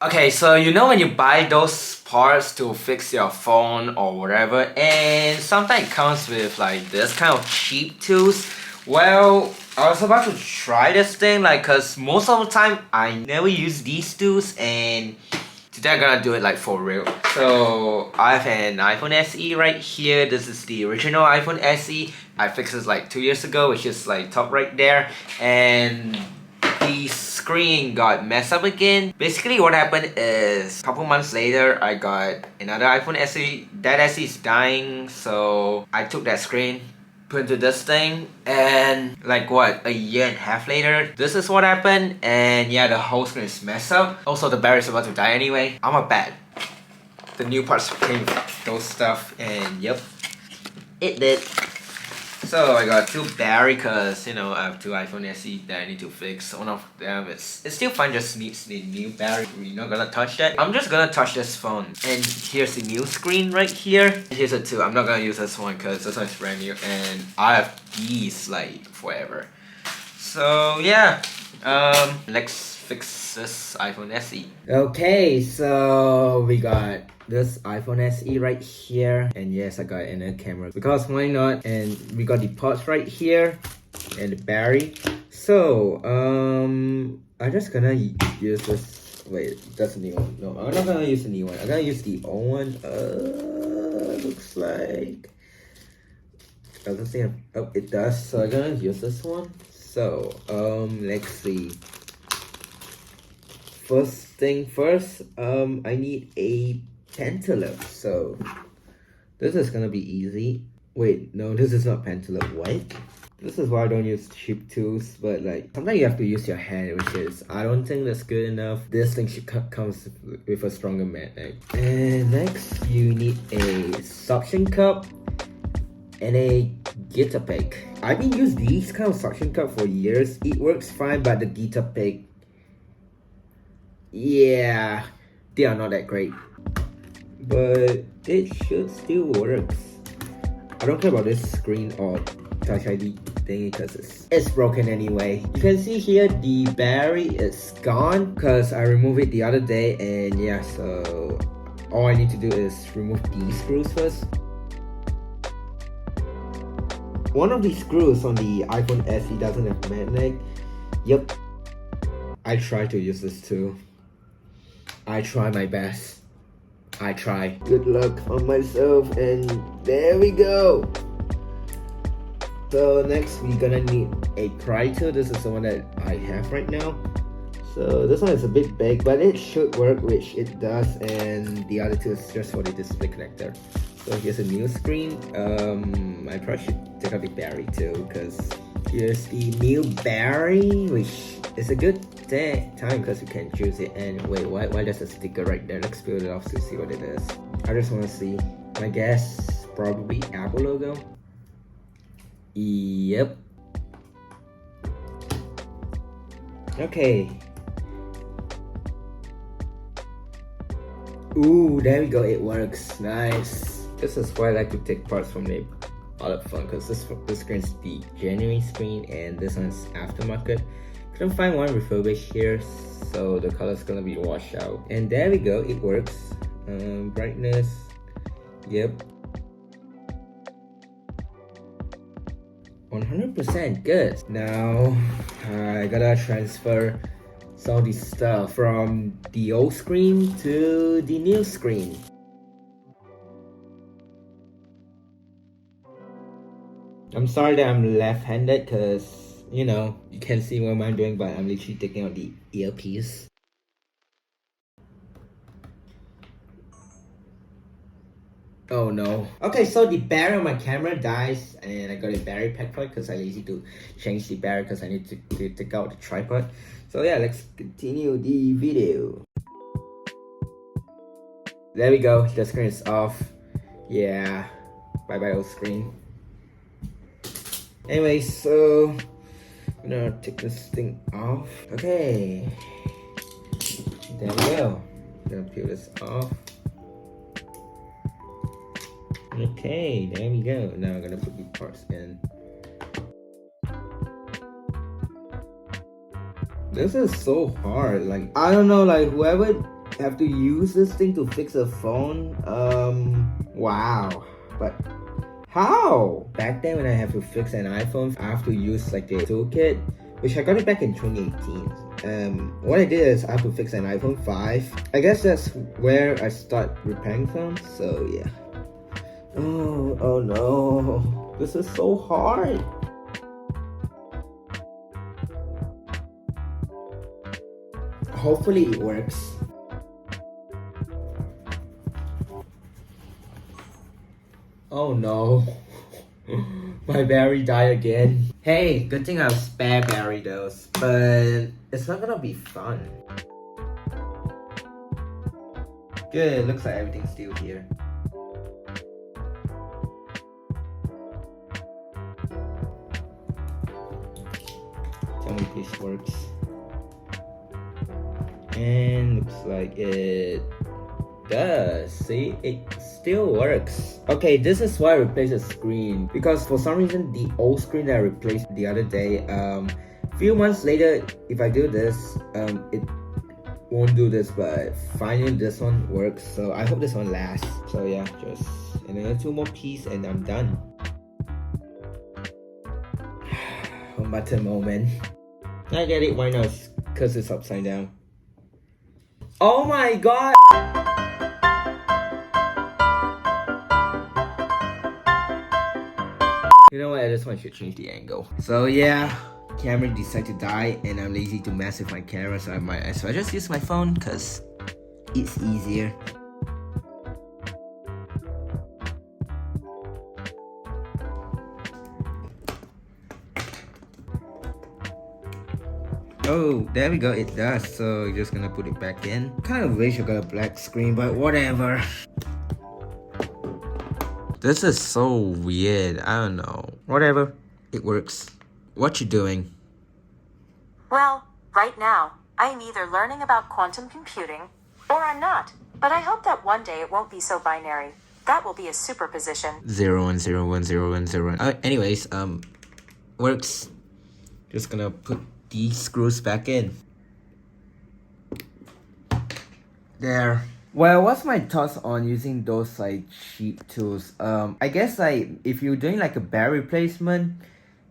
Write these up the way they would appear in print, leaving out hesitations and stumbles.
Okay, so you know when you buy those parts to fix your phone or whatever, and sometimes it comes with like this kind of cheap tools. Well, I was about to try this thing cause most of the time I never use these tools, and today I'm gonna do it like for real. So I have an iPhone SE right here. This is the original iPhone SE. I fixed this like 2 years ago, which is like top right there, and the screen got messed up again. Basically what happened is a couple months later I got another iPhone SE. That SE is dying, so I took that screen, put into this thing, and like what, a year and a half later, this is what happened. And yeah, the whole screen is messed up. Also the battery's about to die anyway. I'm a bad. The new parts came with those stuff, and yep, it did. So I got two battery because you know I have two iPhone SE that I need to fix. One of them it's still fine, just needs the new battery. We're not gonna touch that. I'm just gonna touch this phone. And here's the new screen right here. Here's it too. I'm not gonna use this one because this one's brand new and I have these like forever. So yeah, let's fix this iPhone SE. Okay, so we got this iPhone SE right here, and yes, I got another camera because why not? And we got the parts right here and the battery. So I'm just gonna use this. Wait, that's a new one. No, I'm not gonna use the new one. I'm gonna use the old one. Looks like doesn't say. Oh, it does. So I'm gonna use this one. So let's see. First thing first, I need a pentaloop. So this is gonna be easy. Wait, no, this is not pentaloop. What? This is why I don't use cheap tools, but like sometimes you have to use your hand, which is I don't think that's good enough. This thing should comes with a stronger magnet. And next, you need a suction cup and a guitar pick. I've been using these kind of suction cup for years. It works fine, but the guitar pick, yeah, they are not that great. But it should still works. I don't care about this screen or Touch ID thing because it's broken anyway. You can see here the battery is gone because I removed it the other day, and yeah, so all I need to do is remove these screws first. One of these screws on the iPhone SE doesn't have magnet. Yep, I try to use this too. I try my best. I try. Good luck on myself, and there we go. So next we're gonna need a pry tool. This is the one that I have right now. So this one is a bit big, but it should work, which it does, and the other two is just for the display connector. So here's a new screen. I probably should take out the battery too, because here's the new battery, which is a good time because you can choose it. And wait, why there's a sticker right there? Let's peel it off to see what it is. I just want to see. I guess probably Apple logo. Yep. Okay. Ooh, there we go. It works. Nice. This is why I like to take parts from the other phone, because this screen is the genuine screen and this one's aftermarket. Couldn't find one refurbished here, so the color's gonna be washed out. And there we go. It works. Brightness. Yep. 100% good. Now I gotta transfer some of this stuff from the old screen to the new screen. I'm sorry that I'm left-handed because, you know, you can't see what I'm doing, but I'm literally taking out the earpiece. Oh no. Okay, so the battery on my camera dies, and I got a battery pack for it because I lazy to change the battery because I need to take out the tripod. So yeah, let's continue the video. There we go, the screen is off. Yeah, bye bye old screen. Anyway, so I'm gonna take this thing off. Okay, there we go. I'm gonna peel this off. Okay, there we go. Now I'm gonna put the parts in. This is so hard. Like, I don't know, like whoever have to use this thing to fix a phone? Wow. But how? Back then when I have to fix an iPhone, I have to use like the toolkit, which I got it back in 2018. What I did is I have to fix an iPhone 5. I guess that's where I start repairing phones, so yeah. Oh no. This is so hard. Hopefully it works. Oh no. My battery died again. Hey, good thing I have spare battery though, but it's not gonna be fun. Good, looks like everything's still here. Tell me if this works. And looks like it does. See, it still works. Okay, this is why I replaced the screen, because for some reason the old screen that I replaced the other day, few months later, if I do this, it won't do this, but finally this one works, so I hope this one lasts. So yeah, just another 2 more pieces and I'm done. Home button moment. I get it, why not? Because it's upside down. Oh my god! You know what, this one should change the angle. So yeah, camera decided to die and I'm lazy to mess with my camera, so I just use my phone because it's easier. Oh, there we go, it does. So you're just gonna put it back in. Kind of wish I got a black screen, but whatever. This is so weird, I don't know. Whatever, it works. What you doing? Well, right now, I am either learning about quantum computing, or I'm not. But I hope that one day it won't be so binary. That will be a superposition. 0 1 0 1 0 1 0 1. Anyways, works. Just gonna put these screws back in. There. Well, what's my thoughts on using those like cheap tools? I guess like if you're doing like a battery replacement,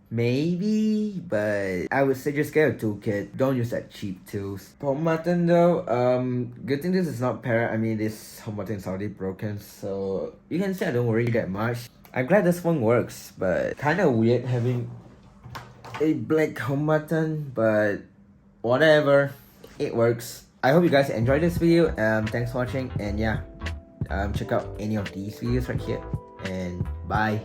maybe, but I would say just get a toolkit. Don't use that cheap tools. Home button though, good thing this is not parrot. I mean, this home button is already broken, so you can say I don't worry that much. I'm glad this one works, but kind of weird having a black home button, but whatever, it works. I hope you guys enjoyed this video. Thanks for watching, and yeah, check out any of these videos right here, and bye.